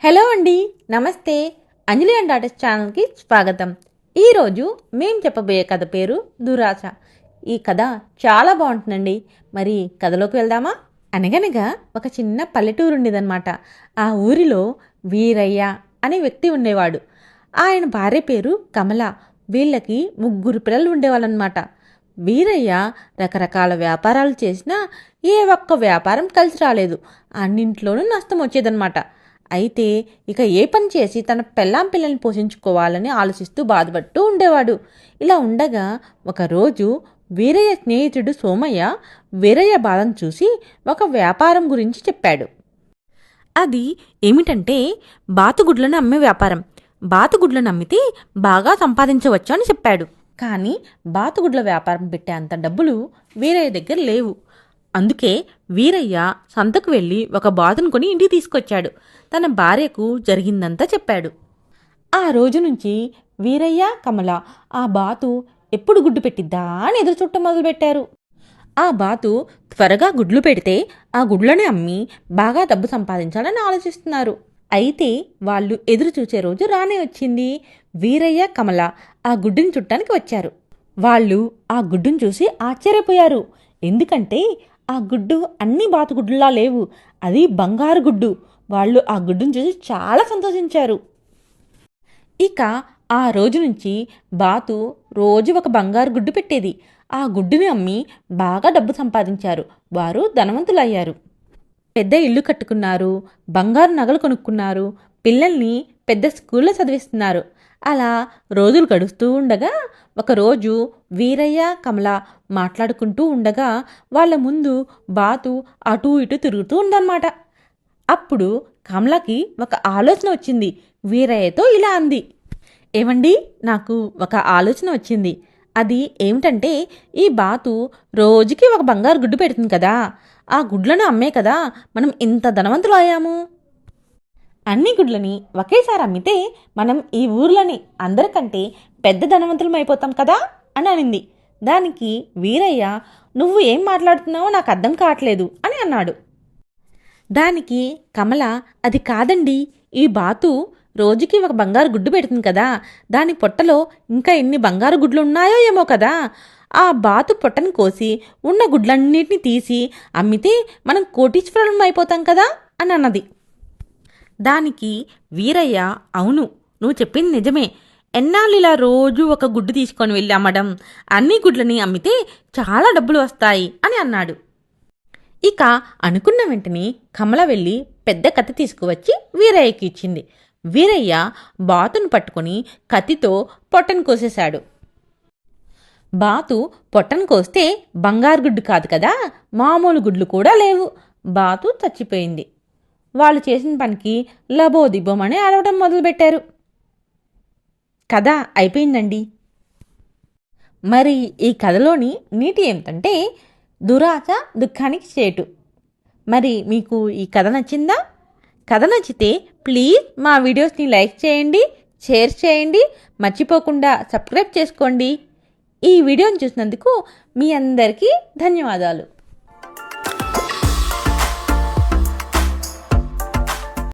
Hello అండి, నమస్తే. అంజలి and daughters ఛానల్కి స్వాగతం. ఈరోజు మేము చెప్పబోయే కథ పేరు దురాశ. ఈ కథ చాలా బాగుంటుందండి. మరి కథలోకి వెళ్దామా? అనగనగా ఒక చిన్న పల్లెటూరు ఉండేదన్నమాట. ఆ ఊరిలో వీరయ్య అనే వ్యక్తి ఉండేవాడు. ఆయన భార్య పేరు కమల. వీళ్ళకి 3 పిల్లలు ఉండేవాళ్ళనమాట. వీరయ్య రకరకాల వ్యాపారాలు చేసినా ఏ ఒక్క వ్యాపారం కలిసి రాలేదు. అన్నింట్లోనూ నష్టం వచ్చేదన్నమాట. అయితే ఇక ఏ పని చేసి తన పెళ్ళాం పిల్లల్ని పోషించుకోవాలని ఆలోచిస్తూ బాధపడుతూ ఉండేవాడు. ఇలా ఉండగా ఒకరోజు వీరయ్య స్నేహితుడు సోమయ్య వీరయ్య బాధను చూసి ఒక వ్యాపారం గురించి చెప్పాడు. అది ఏమిటంటే బాతుగుడ్లను అమ్మే వ్యాపారం. బాతుగుడ్లను అమ్మితే బాగా సంపాదించవచ్చు అని చెప్పాడు. కానీ బాతుగుడ్ల వ్యాపారం పెట్టే అంత డబ్బులు వీరయ్య దగ్గర లేవు. అందుకే వీరయ్య సంతకు వెళ్ళి ఒక బాతును కొని ఇంటికి తీసుకొచ్చాడు. తన భార్యకు జరిగిందంతా చెప్పాడు. ఆ రోజు నుంచి వీరయ్య, కమల ఆ బాతు ఎప్పుడు గుడ్డు పెట్టిద్దా అని ఎదురు చుట్టం మొదలుపెట్టారు. ఆ బాతు త్వరగా గుడ్లు పెడితే ఆ గుడ్లని అమ్మి బాగా డబ్బు సంపాదించాలని ఆలోచిస్తున్నారు. అయితే వాళ్ళు ఎదురు చూసే రోజు రానే వచ్చింది. వీరయ్య, కమల ఆ గుడ్డుని చుట్టానికి వచ్చారు. వాళ్ళు ఆ గుడ్డును చూసి ఆశ్చర్యపోయారు. ఎందుకంటే ఆ గుడ్డు అన్ని బాతుగుడ్డులా లేవు, అది బంగారు గుడ్డు. వాళ్ళు ఆ గుడ్డును చూసి చాలా సంతోషించారు. ఇక ఆ రోజు నుంచి బాతు రోజు ఒక బంగారు గుడ్డు పెట్టేది. ఆ గుడ్డుని అమ్మి బాగా డబ్బు సంపాదించారు. వారు ధనవంతులయ్యారు. పెద్ద ఇల్లు కట్టుకున్నారు, బంగారు నగలు కొనుక్కున్నారు, పిల్లల్ని పెద్ద స్కూల్లో చదివిస్తున్నారు. అలా రోజులు గడుస్తూ ఉండగా ఒకరోజు వీరయ్య, కమల మాట్లాడుకుంటూ ఉండగా వాళ్ళ ముందు బాతు అటూ ఇటూ తిరుగుతూ ఉందన్నమాట. అప్పుడు కమలకి ఒక ఆలోచన వచ్చింది. వీరయ్యతో ఇలా అంది, ఏమండి, నాకు ఒక ఆలోచన వచ్చింది. అది ఏమిటంటే ఈ బాతు రోజుకి ఒక బంగారు గుడ్డు పెడుతుంది కదా, ఆ గుడ్లను అమ్మే కదా మనం ఇంత ధనవంతులు అయ్యాము. అన్ని గుడ్లని ఒకేసారి అమ్మితే మనం ఈ ఊర్లోని అందరికంటే పెద్ద ధనవంతులం అయిపోతాం కదా అని అనింది. దానికి వీరయ్య, నువ్వు ఏం మాట్లాడుతున్నావో నాకు అర్థం కావట్లేదు అని అన్నాడు. దానికి కమల, అది కాదండి, ఈ బాతు రోజుకి ఒక బంగారు గుడ్డు పెడుతుంది కదా, దాని పొట్టలో ఇంకా ఎన్ని బంగారు గుడ్లు ఉన్నాయో ఏమో కదా, ఆ బాతు పొట్టను కోసి ఉన్న గుడ్లన్నిటిని తీసి అమ్మితే మనం కోటీశ్వరులం అయిపోతాం కదా అని అన్నది. దానికి వీరయ్య, అవును, నువ్వు చెప్పింది నిజమే. ఎన్నాళ్ళు ఇలా రోజు ఒక గుడ్డు తీసుకొని వెళ్ళి అమ్మడం, అన్ని గుడ్లని అమ్మితే చాలా డబ్బులు వస్తాయి అని అన్నాడు. ఇక అనుకున్న వెంటనే కమల వెళ్ళి పెద్ద కత్తి తీసుకువచ్చి వీరయ్యకి ఇచ్చింది. వీరయ్య బాతును పట్టుకుని కత్తితో పొట్టను కోసేశాడు. బాతు పొట్టను కోస్తే బంగారు గుడ్డు కాదు కదా, మామూలు గుడ్లు కూడా లేవు. బాతు చచ్చిపోయింది. వాళ్ళు చేసిన పనికి లబోదిబ్బోమని అరవడం మొదలుపెట్టారు. కథ అయిపోయిందండి. మరి ఈ కథలోని నీతి ఏమిటంటే దురాశ దుఃఖానికి చేటు. మరి మీకు ఈ కథ నచ్చిందా? కథ నచ్చితే ప్లీజ్ మా వీడియోస్ని లైక్ చేయండి, షేర్ చేయండి, మర్చిపోకుండా సబ్స్క్రైబ్ చేసుకోండి. ఈ వీడియోని చూసినందుకు మీ అందరికీ ధన్యవాదాలు.